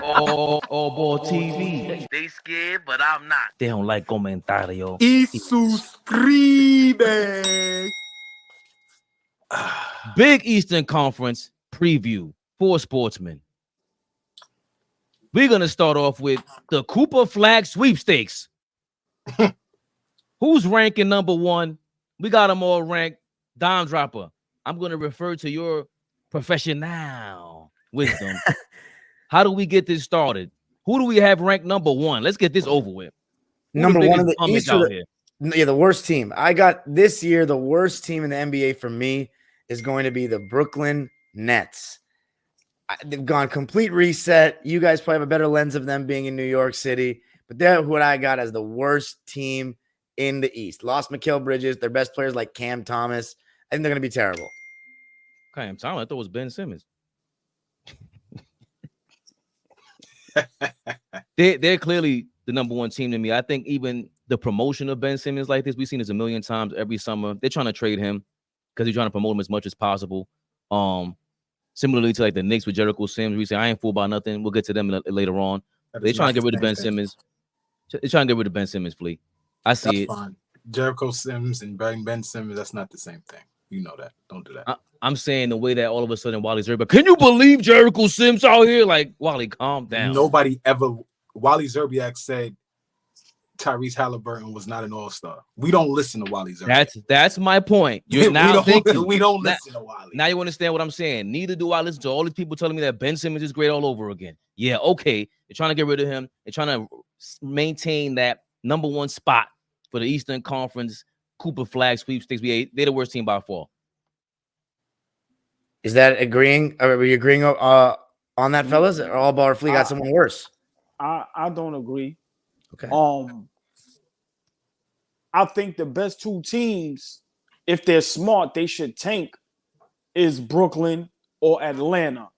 AllBall TV. They scared, but I'm not. They don't like comentario. Y suscribe. Big Eastern Conference preview for Sportsmen. We're going to start off with the Cooper Flagg Sweepstakes. Who's ranking number one? We got them all ranked. Dime Dropper, I'm going to refer to your professional wisdom. How do we get this started? Who do we have ranked number one? Let's get this over with. Number one in the East. The worst team. I got this year, the worst team in the NBA for me is going to be the Brooklyn Nets. They've gone complete reset. You guys probably have a better lens of them being in New York City, but they're what I got as the worst team in the East. Lost Mikal Bridges, their best players like Cam Thomas. I think they're going to be terrible. Cam Thomas, I thought it was Ben Simmons. They're clearly the number one team to me. I think even the promotion of Ben Simmons like this, we've seen this a million times every summer. They're trying to trade him because they're trying to promote him as much as possible. Similarly to like the Knicks with Jericho Sims, we say I ain't fooled by nothing. We'll get to them later on. They're trying to get rid of Ben Simmons. They're trying to get rid of Ben Simmons, Fleet. I see it. Fine. Jericho Sims and Ben Simmons, that's not the same thing. You know that. Don't do that. I'm saying the way that all of a sudden Wally Zerbiak, can you believe Jericho Sims out here? Like, Wally, calm down. Nobody ever. Wally Zerbiak said Tyrese Halliburton was not an all-star. We don't listen to Wally Zerbiak. That's my point. You're now thinking we don't listen to Wally. Now you understand what I'm saying. Neither do I listen to all these people telling me that Ben Simmons is great all over again. Yeah, okay. They're trying to get rid of him. They're trying to maintain that number one spot for the Eastern Conference Cooper Flagg Sweepstakes. They're the worst team by far. Is that agreeing? Are we agreeing on that, fellas? Or AllBall or Flea got someone worse? I don't agree. Okay. I think the best two teams, if they're smart, they should tank, is Brooklyn or Atlanta.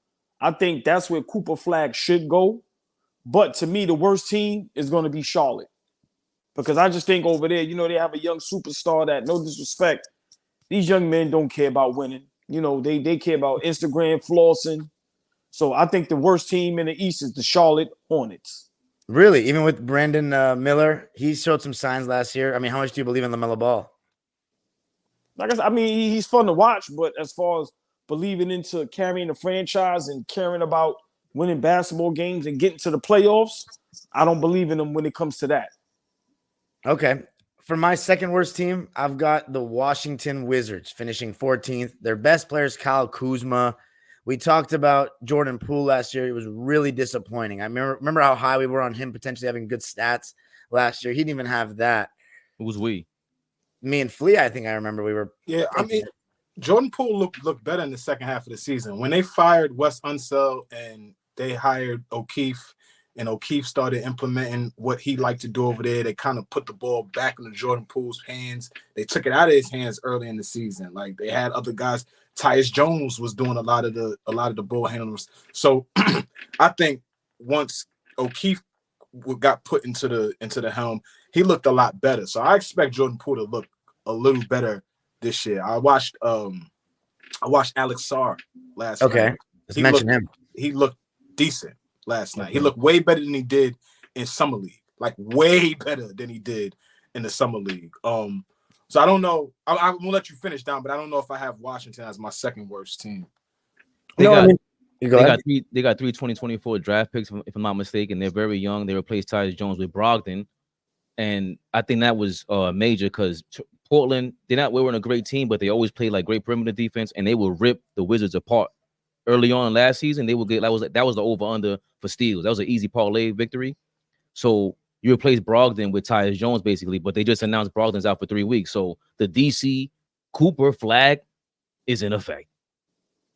I think that's where Cooper Flagg should go. But to me, the worst team is going to be Charlotte. Because I just think over there, they have a young superstar that, no disrespect, these young men don't care about winning. They care about Instagram flossing. So I think the worst team in the East is the Charlotte Hornets. Really? Even with Brandon Miller, he showed some signs last year. I mean, how much do you believe in LaMelo Ball? Like I said, he's fun to watch, but as far as believing into carrying the franchise and caring about winning basketball games and getting to the playoffs, I don't believe in them when it comes to that. Okay. For my second worst team, I've got the Washington Wizards finishing 14th. Their best player is Kyle Kuzma. We talked about Jordan Poole last year. It was really disappointing. I remember how high we were on him potentially having good stats last year. He didn't even have that. Who was we? Me and Flea, I think I remember we were. Yeah, I mean, Jordan Poole looked better in the second half of the season. When they fired Wes Unseld and they hired O'Keefe, and O'Keefe started implementing what he liked to do over there, they kind of put the ball back into Jordan Poole's hands. They took it out of his hands early in the season. Like they had other guys. Tyus Jones was doing a lot of the ball handlers. So I think once O'Keefe got put into the helm, he looked a lot better. So I expect Jordan Poole to look a little better this year. I watched Alex Sarr last night. Okay, let's mention him. He looked decent last night. He looked way better than he did in Summer League. Like way better than he did in the Summer League. So I don't know. I'm gonna let you finish down, but I don't know if I have Washington as my second worst team. They got three 2024 draft picks, if I'm not mistaken. They're very young. They replaced Tyus Jones with Brogdon, and I think that was major because Portland, we weren't a great team, but they always played like great perimeter defense, and they will rip the Wizards apart. Early on last season, they will get that was the over under for steals. That was an easy parlay victory. So you replace Brogdon with Tyus Jones basically, but they just announced Brogdon's out for 3 weeks. So the DC Cooper Flagg is in effect.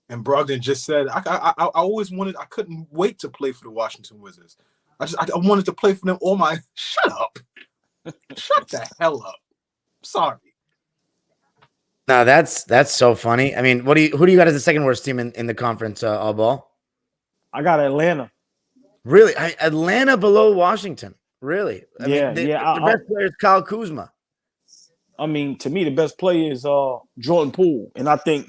And Brogdon just said, I always wanted, I couldn't wait to play for the Washington Wizards. I wanted to play for them all my. Shut up. Shut the hell up. Sorry. No, that's so funny. I mean, who do you got as the second worst team in the conference, AllBall? I got Atlanta. Really? Atlanta below Washington. Really? I mean, the best player is Kyle Kuzma. I mean, to me, the best player is Jordan Poole. And I think,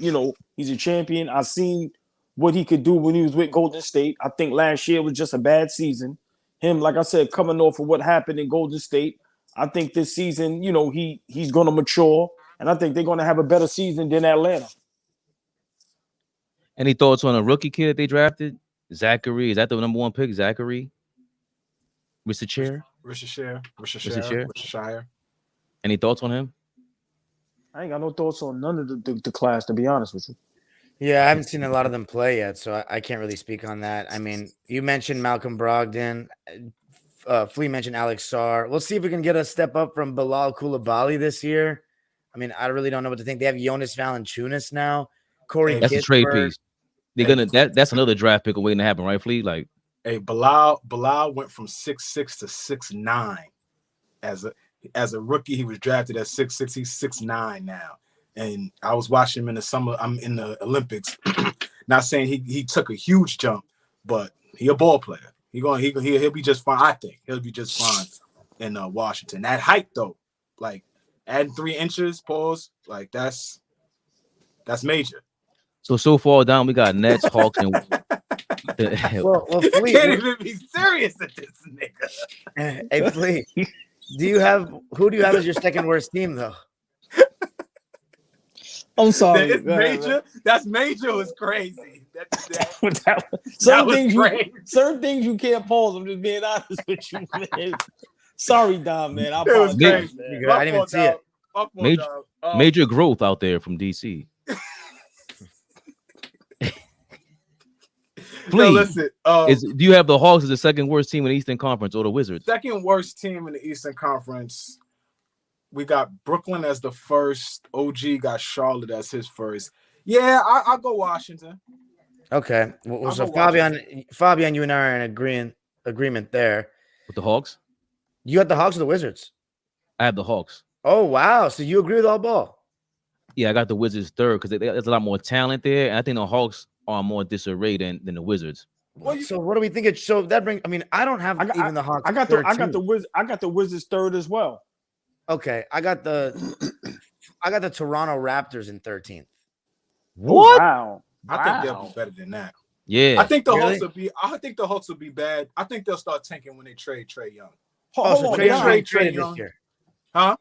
he's a champion. I've seen what he could do when he was with Golden State. I think last year was just a bad season. Him, like I said, coming off of what happened in Golden State. I think this season, he's going to mature, and I think they're going to have a better season than Atlanta. Any thoughts on a rookie kid that they drafted? Zachary, is that the number 1 pick? Zachary? Richard Shire. Any thoughts on him? I ain't got no thoughts on none of the class, to be honest with you. Yeah, I haven't seen a lot of them play yet, so I can't really speak on that. I mean, you mentioned Malcolm Brogdon. Flea mentioned Alex Sarr. We'll see if we can get a step up from Bilal Coulibaly this year. I mean, I really don't know what to think. They have Jonas Valanciunas now. Corey, that's a trade piece. They're gonna that's another draft pick waiting to happen, right, Flea? Like, hey, Bilal went from 6'6" to 6'9". As a rookie, he was drafted at 6'6". He's 6'9" now. And I was watching him in the summer. I'm in the Olympics. Not saying he took a huge jump, but he a ball player. He'll be just fine. I think he'll be just fine in Washington. That height though, like adding 3 inches, pause, like that's major. So far down, we got Nets, Hawks, and well, Flea, can't even be serious at this nigga. Hey, Flea, who do you have as your second worst team though? I'm sorry. It's major. That's major was crazy. Certain things you can't pause. I'm just being honest with you, man. Sorry, Dom, man. I apologize, man. I didn't even see it. Major growth out there from DC. Please, listen. Do you have the Hawks as the second worst team in the Eastern Conference or the Wizards? Second worst team in the Eastern Conference. We got Brooklyn as the first. OG got Charlotte as his first. Yeah, I'll go Washington. Okay. Well, so Fabian, you and I are in agreement there. With the Hawks? You got the Hawks or the Wizards? I have the Hawks. Oh, wow. So you agree with AllBall? Yeah, I got the Wizards third because there's a lot more talent there. And I think the Hawks are more disarray than the Wizards. So what do we think? So that brings. I mean, I don't have even the Hawks. I got the Wizards third as well. Okay, I got the Toronto Raptors in 13th. What? Wow. I think they'll be better than that. Yeah. I think the Hawks will be bad. I think they'll start tanking when they trade Trae Young. So Trae Young's getting traded this year. Huh?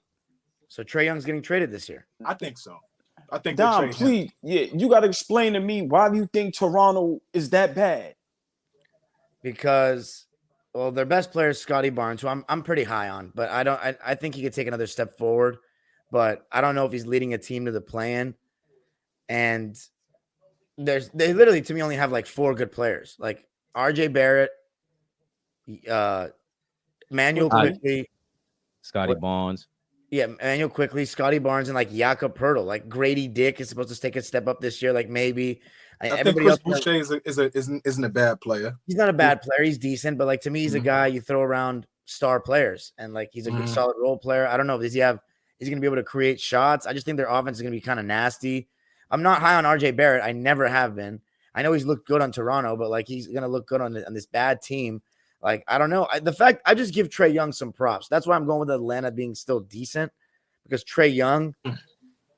So Trae Young's getting traded this year. I think so. I think Dom, please, you got to explain to me why do you think Toronto is that bad? Because, well, their best player is Scotty Barnes, who I'm pretty high on, but I think he could take another step forward, but I don't know if he's leading a team to the play-in. And they literally to me only have like 4 good players, like RJ Barrett, Manuel Quickly, Scotty Barnes. Yeah, Manuel Quickly, Scotty Barnes, and like Jakob Poeltl. Like Grady Dick is supposed to take a step up this year. Like maybe I think Chris Boucher isn't a bad player. He's not a bad player. He's decent, but like to me, he's a guy you throw around star players, and like he's a good solid role player. I don't know. Is he going to be able to create shots? I just think their offense is going to be kind of nasty. I'm not high on RJ Barrett. I never have been. I know he's looked good on Toronto, but like he's going to look good on this bad team. Like, I don't know. I just give Trae Young some props. That's why I'm going with Atlanta being still decent, because Trae Young,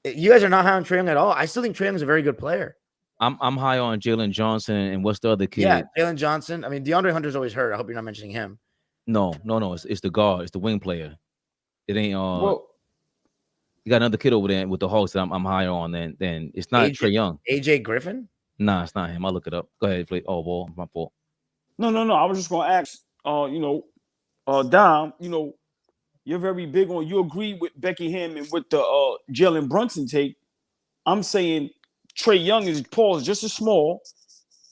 you guys are not high on Trae Young at all. I still think Trae Young is a very good player. I'm high on Jalen Johnson, and what's the other kid? Yeah, Jalen Johnson. I mean, DeAndre Hunter's always hurt. I hope you're not mentioning him. No. It's the guard. It's the wing player. It ain't you got another kid over there with the Hawks that I'm higher on than it's not Trae Young. AJ Griffin? Nah, it's not him. I'll look it up. Go ahead, play. Oh, well, my fault. No. I was just gonna ask, Dom, you're very big on, you agree with Becky Hammond with the Jalen Brunson take. I'm saying Trae Young is just as small.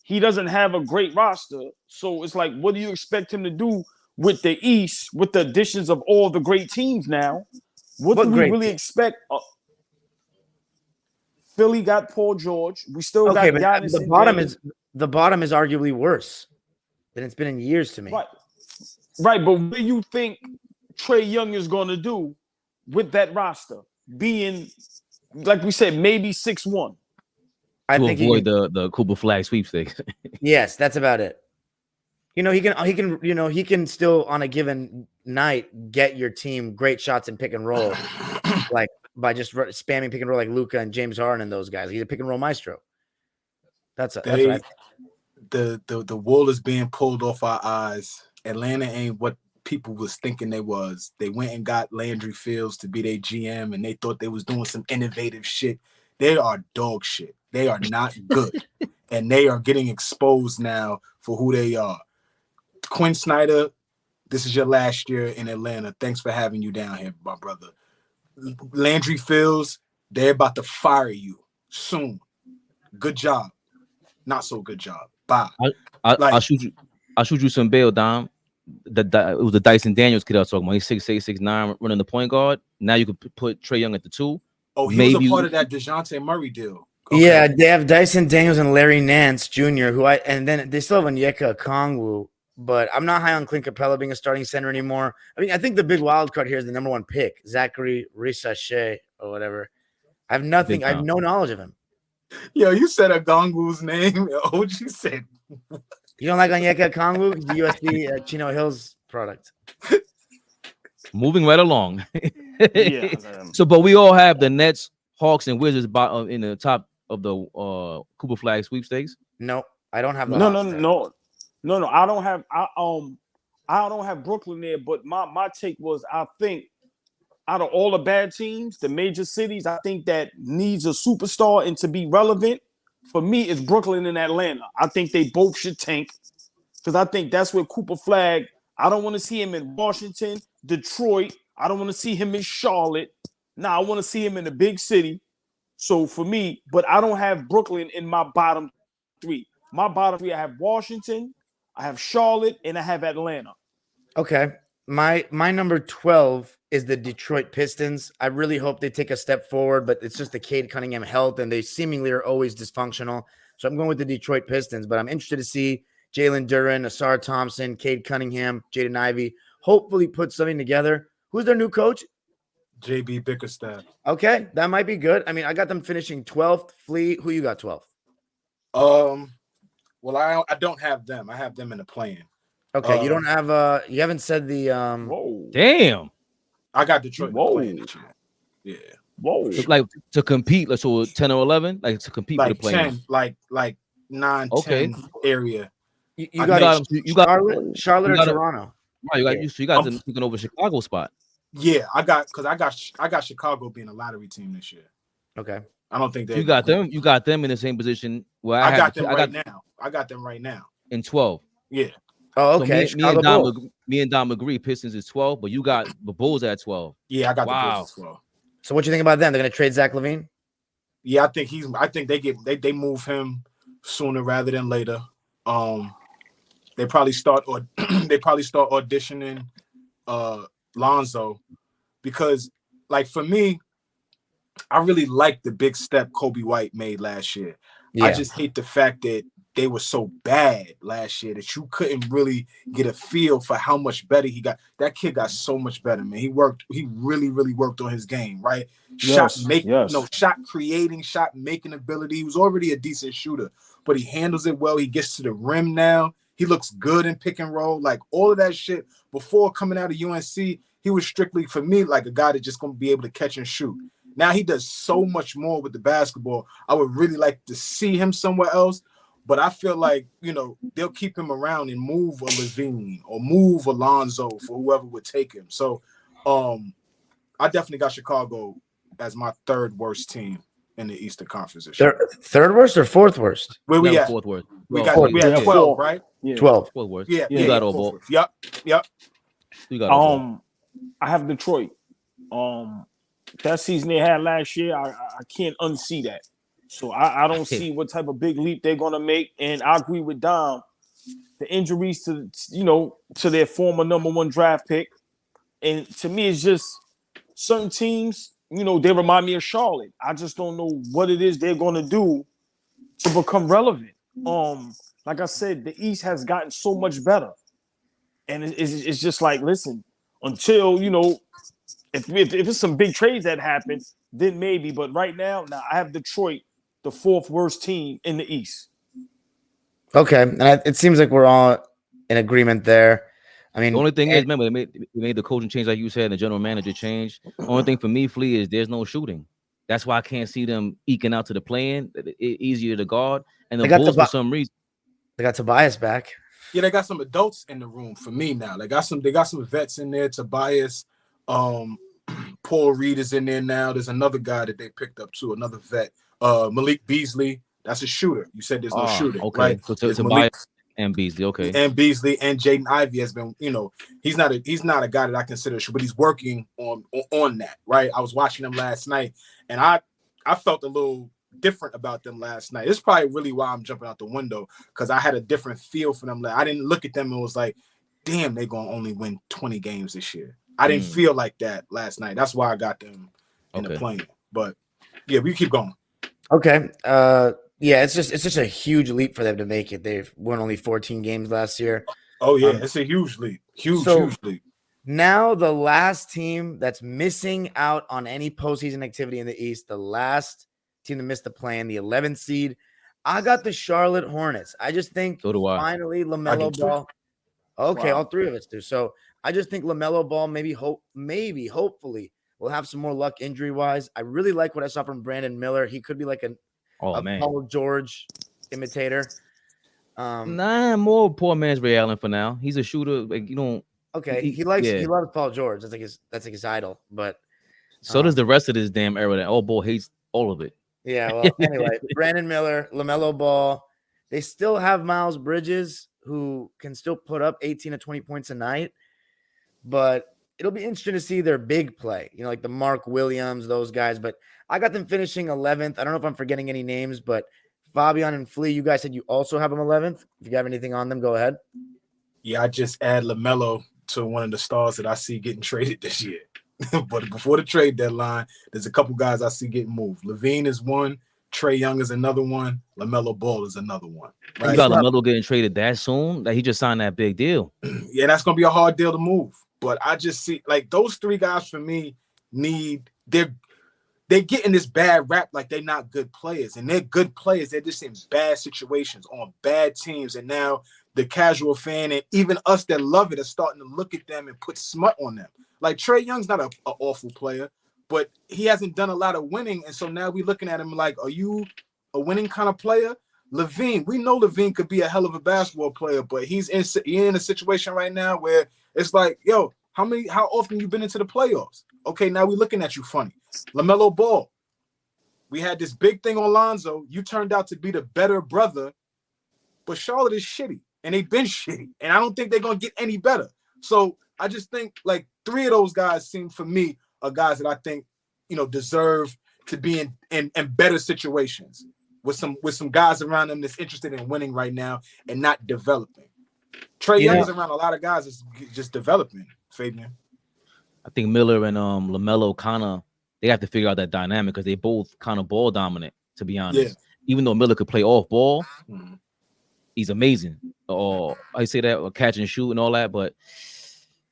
He doesn't have a great roster. So it's like, what do you expect him to do with the East, with the additions of all the great teams now? What do we really expect? Philly got Paul George. We still got Giannis. The bottom is arguably worse than it's been in years to me. Right, but what do you think Trae Young is going to do with that roster? Being, like we said, maybe 6'1". I think avoid the Cooper Flagg sweepstakes. Yes, that's about it. He can still on a given night get your team great shots in pick and roll, like by just spamming pick and roll like Luka and James Harden and those guys. He's a pick and roll maestro. That's what I think. The wool is being pulled off our eyes. Atlanta ain't what people was thinking they was. They went and got Landry Fields to be their GM, and they thought they was doing some innovative shit. They are dog shit. They are not good, and they are getting exposed now for who they are. Quinn Snyder, this is your last year in Atlanta. Thanks for having you down here, my brother. Landry Fields, they're about to fire you soon. Good job. Not so good job. Bye. I'll shoot you some bail, Dom. It was the Dyson Daniels kid I was talking about. He's 6'8", 6'9", running the point guard. Now you could put Trae Young at the 2. Oh, he was a part of that DeJounte Murray deal. Okay. Yeah, they have Dyson Daniels and Larry Nance Jr., and then they still have Onyeka Okongwu, but I'm not high on Clint Capella being a starting center anymore. I mean, I think the big wild card here is the number 1 pick, Zachary Risache or whatever. I have nothing. I have no knowledge of him. Yo, you said Okongwu's name. OG said. You don't like Onyeka Okongwu? The USC Chino Hills product. Moving right along. Yeah. So, but we all have the Nets, Hawks, and Wizards in the top of the Cooper Flagg sweepstakes. No, I don't have. No. I don't have Brooklyn there. But my take was, I think out of all the bad teams, the major cities, I think that needs a superstar and to be relevant. For me, it's Brooklyn and Atlanta. I think they both should tank because I think that's where Cooper Flagg. I don't want to see him in Washington, Detroit. I don't want to see him in Charlotte. I want to see him in a big city. So for me, but I don't have Brooklyn in my bottom 3. My bottom 3, I have Washington, I have Charlotte, and I have Atlanta. Okay. My number 12 is the Detroit Pistons. I really hope they take a step forward, but it's just the Cade Cunningham health, and they seemingly are always dysfunctional. So I'm going with the Detroit Pistons, but I'm interested to see Jalen Duren, Asar Thompson, Cade Cunningham, Jaden Ivey hopefully put something together. Who's their new coach? JB Bickerstaff. Okay, that might be good. I mean, I got them finishing 12th. Flea, who you got 12th? Well, I don't have them. I have them in the play-in. Okay, you don't have you haven't said the Whoa. Damn. I got Detroit playing this year. Yeah. Whoa. Like to compete, like so 10 or 11, like to compete like with the play. 10, like 9, okay. 10 area. You got Charlotte or Toronto. Right, you got them taking over Chicago spot. Yeah, I got Chicago being a lottery team this year. Okay. I don't think you got them. You got them in the same position where I got them now. I got them right now in 12. Yeah. Oh, okay. So me and Dom agree. Pistons is 12, but you got the Bulls at 12. Yeah, I got the Bulls at 12. So what you think about them? They're going to trade Zach LaVine? Yeah, I think they move him sooner rather than later. They probably start auditioning Lonzo because, like, for me, I really like the big step Kobe White made last year. Yeah. I just hate the fact that they were so bad last year that you couldn't really get a feel for how much better he got. That kid got so much better, man. He really, really worked on his game, right? Shot creating, shot making ability. He was already a decent shooter, but he handles it well. He gets to the rim now. He looks good in pick and roll. Like all of that shit before coming out of UNC, he was strictly for me like a guy that's just going to be able to catch and shoot. Now he does so much more with the basketball. I would really like to see him somewhere else. But I feel like, they'll keep him around and move a Levine or move Alonzo for whoever would take him. So I definitely got Chicago as my 3rd worst team in the Eastern Conference this year. 3rd worst or 4th worst? Where we at? 4th worst. We had 12, right? Yeah. 12. 4th worst. Yeah. You got AllBall. Yep. You got AllBall. I have Detroit. That season they had last year, I can't unsee that. So I don't see what type of big leap they're gonna make. And I agree with Dom. The injuries to their former number 1 draft pick. And to me, it's just certain teams, they remind me of Charlotte. I just don't know what it is they're gonna do to become relevant. Like I said, the East has gotten so much better. And it's just like, listen, until if it's some big trades that happen, then maybe. But right now, I have Detroit, the 4th worst team in the East. Okay, and it seems like we're all in agreement there. I mean, the only thing is, remember, they made the coaching change, like you said, and the general manager change. The only thing for me, Flea, is there's no shooting. That's why I can't see them eking out to the play-in. Easier to guard. And the Bulls, for some reason, they got Tobias back. Yeah, they got some adults in the room for me now. They got some vets in there. Tobias, Paul Reed is in there now. There's another guy that they picked up too, another vet. Malik Beasley, that's a shooter. You said there's no shooting, okay. right? So Tobias and Beasley, okay. And Beasley and Jaden Ivey has been, he's not a guy that I consider a shooter, but he's working on that, right? I was watching them last night, and I felt a little different about them last night. It's probably really why I'm jumping out the window, because I had a different feel for them. I didn't look at them and was like, damn, they're gonna only win 20 games this year. I didn't feel like that last night. That's why I got them in the plane. But yeah, we keep going. Okay. Yeah, it's just a huge leap for them to make it. They've won only 14 games last year. Oh yeah, it's a huge leap. Huge leap. Now the last team that's missing out on any postseason activity in the East, the last team to miss the plan, the 11th seed, I got the Charlotte Hornets. I just think finally LaMelo Ball. Okay, all three of us do. So I just think LaMelo Ball hopefully will have some more luck injury-wise. I really like what I saw from Brandon Miller. He could be like a Paul George imitator. More poor man's Ray Allen for now. He's a shooter. Like, you don't. Okay, he loves Paul George. That's like his idol. But so does the rest of this damn era. That AllBall hates all of it. Yeah. Well, anyway, Brandon Miller, LaMelo Ball. They still have Miles Bridges, who can still put up 18 to 20 points a night. But it'll be interesting to see their big play, like the Mark Williams, those guys. But I got them finishing 11th. I don't know if I'm forgetting any names, but Fabian and Flea, you guys said you also have them 11th. If you have anything on them, go ahead. Yeah, I just add LaMelo to one of the stars that I see getting traded this year. But before the trade deadline, there's a couple guys I see getting moved. Levine is one. Trae Young is another one. LaMelo Ball is another one. Right? You got LaMelo getting traded that soon? That he just signed that big deal. Yeah, that's going to be a hard deal to move. But I just see, those three guys for me they're getting this bad rap like they're not good players. And they're good players. They're just in bad situations on bad teams. And now the casual fan and even us that love it are starting to look at them and put smut on them. Like Trae Young's not an awful player, but he hasn't done a lot of winning. And so now we're looking at him like, are you a winning kind of player? Levine, we know Levine could be a hell of a basketball player, but he's in a situation right now where it's like, yo, how often you been into the playoffs? Okay, now we're looking at you funny. LaMelo Ball, we had this big thing on Lonzo. You turned out to be the better brother, but Charlotte is shitty, and they've been shitty, and I don't think they're going to get any better. So I just think three of those guys seem for me are guys that I think, deserve to be in better situations with some guys around them that's interested in winning right now and not developing. Trae Young is around a lot of guys that's just developing, Fabian. I think Miller and LaMelo they have to figure out that dynamic because they both kind of ball dominant, to be honest. Yeah. Even though Miller could play off ball, he's amazing. Or I say that, or catch and shoot and all that, but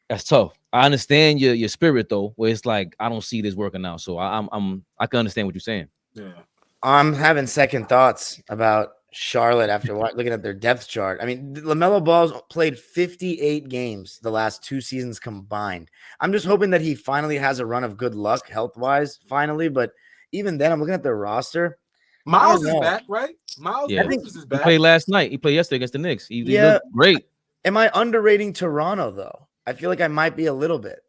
that's tough. I understand your spirit though, where it's like I don't see this working out. So I can understand what you're saying. Yeah. I'm having second thoughts about Charlotte after looking at their depth chart. I mean, LaMelo Ball's played 58 games the last 2 seasons combined. I'm just hoping that he finally has a run of good luck health-wise, finally. But even then, I'm looking at their roster. Miles is back, right? Miles is back. He played last night. He played yesterday against the Knicks. He looked great. Am I underrating Toronto, though? I feel like I might be a little bit.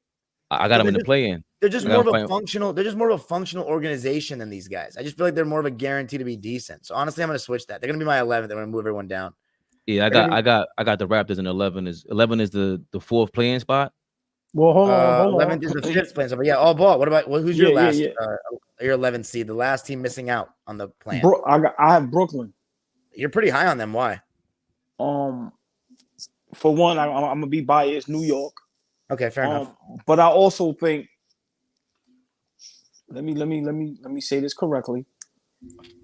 I got him in the play-in. They're just more of a functional. They're just more of a functional organization than these guys. I just feel like they're more of a guarantee to be decent. So honestly, I'm going to switch that. They're going to be my 11th. They're going to move everyone down. Yeah, I got the Raptors in 11. 11 is the fourth playing spot. Well, hold on. 11th is the fifth playing spot. But yeah, AllBall. What about who's your last? Your 11th seed, the last team missing out on the plan. I have Brooklyn. You're pretty high on them. Why? For one, I'm gonna be biased. New York. Okay, fair enough. But I also think. Let me say this correctly.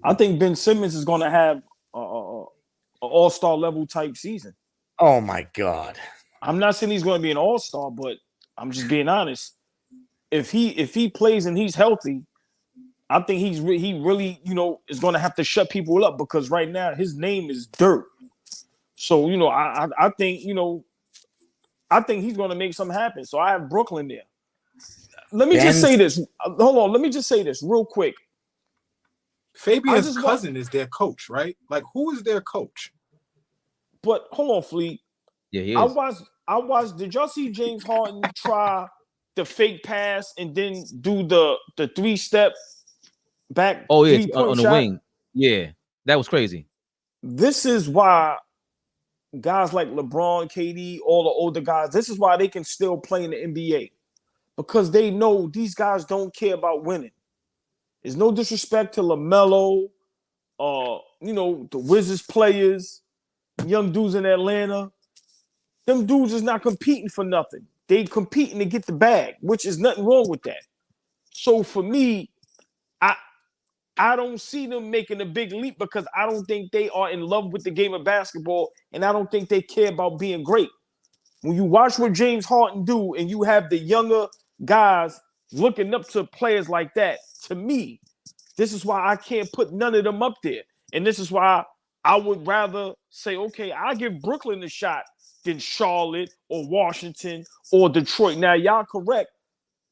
I think Ben Simmons is going to have an all-star level type season. Oh my God! I'm not saying he's going to be an all-star, but I'm just being honest. If he plays and he's healthy, I think he really is going to have to shut people up because right now his name is dirt. So I think I think he's going to make something happen. So I have Brooklyn there. Let me just say this. Hold on. Let me just say this real quick. Fabian's cousin is their coach, right? Like, who is their coach? But hold on, Fleet. Yeah, he is. I watched. Did y'all see James Harden try the fake pass and then do the 3-step back? Oh yeah, on the wing. Yeah, that was crazy. This is why guys like LeBron, KD, all the older guys, this is why they can still play in the NBA. Because they know these guys don't care about winning. There's no disrespect to LaMelo, the Wizards players, young dudes in Atlanta. Them dudes is not competing for nothing. They competing to get the bag, which is nothing wrong with that. So for me, I don't see them making a big leap because I don't think they are in love with the game of basketball, and I don't think they care about being great. When you watch what James Harden do and you have the younger guys looking up to players like that, to me, this is why I can't put none of them up there. And this is why I would rather say, okay, I'll give Brooklyn a shot than Charlotte or Washington or Detroit. Now, y'all correct.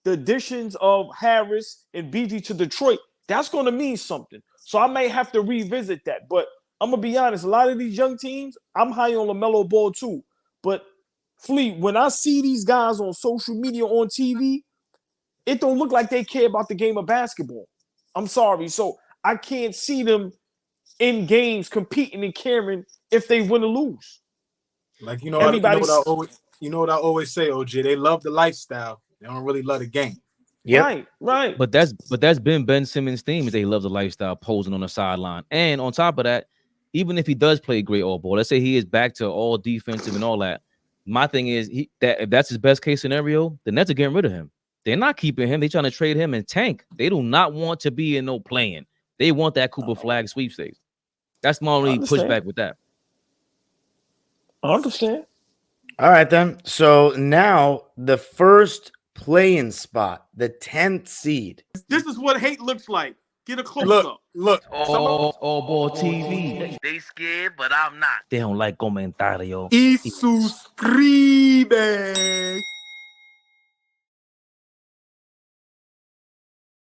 The additions of Harris and BG to Detroit, that's going to mean something. So I may have to revisit that. But I'm going to be honest, a lot of these young teams, I'm high on LaMelo Ball too. But Fleet, when I see these guys on social media, on TV, it don't look like they care about the game of basketball. I'm sorry. So I can't see them in games competing and caring if they win or lose. Like, you know what I always say, OJ, they love the lifestyle. They don't really love the game. Yep. Right. But that's been Ben Simmons' theme, is that he loves the lifestyle, posing on the sideline. And on top of that, even if he does play great all ball, let's say he is back to all defensive and all that. My thing is if that's his best case scenario, the Nets are getting rid of him. They're not keeping him. They're trying to trade him and tank. They do not want to be in no playing. They want that Cooper Flagg sweepstakes. That's my only pushback with that. I understand. All right, then. So now the first play-in spot, the 10th seed. This is what hate looks like. Get a close up. Look. AllBall TV. They scared, but I'm not. They don't like comentario. Y suscribe.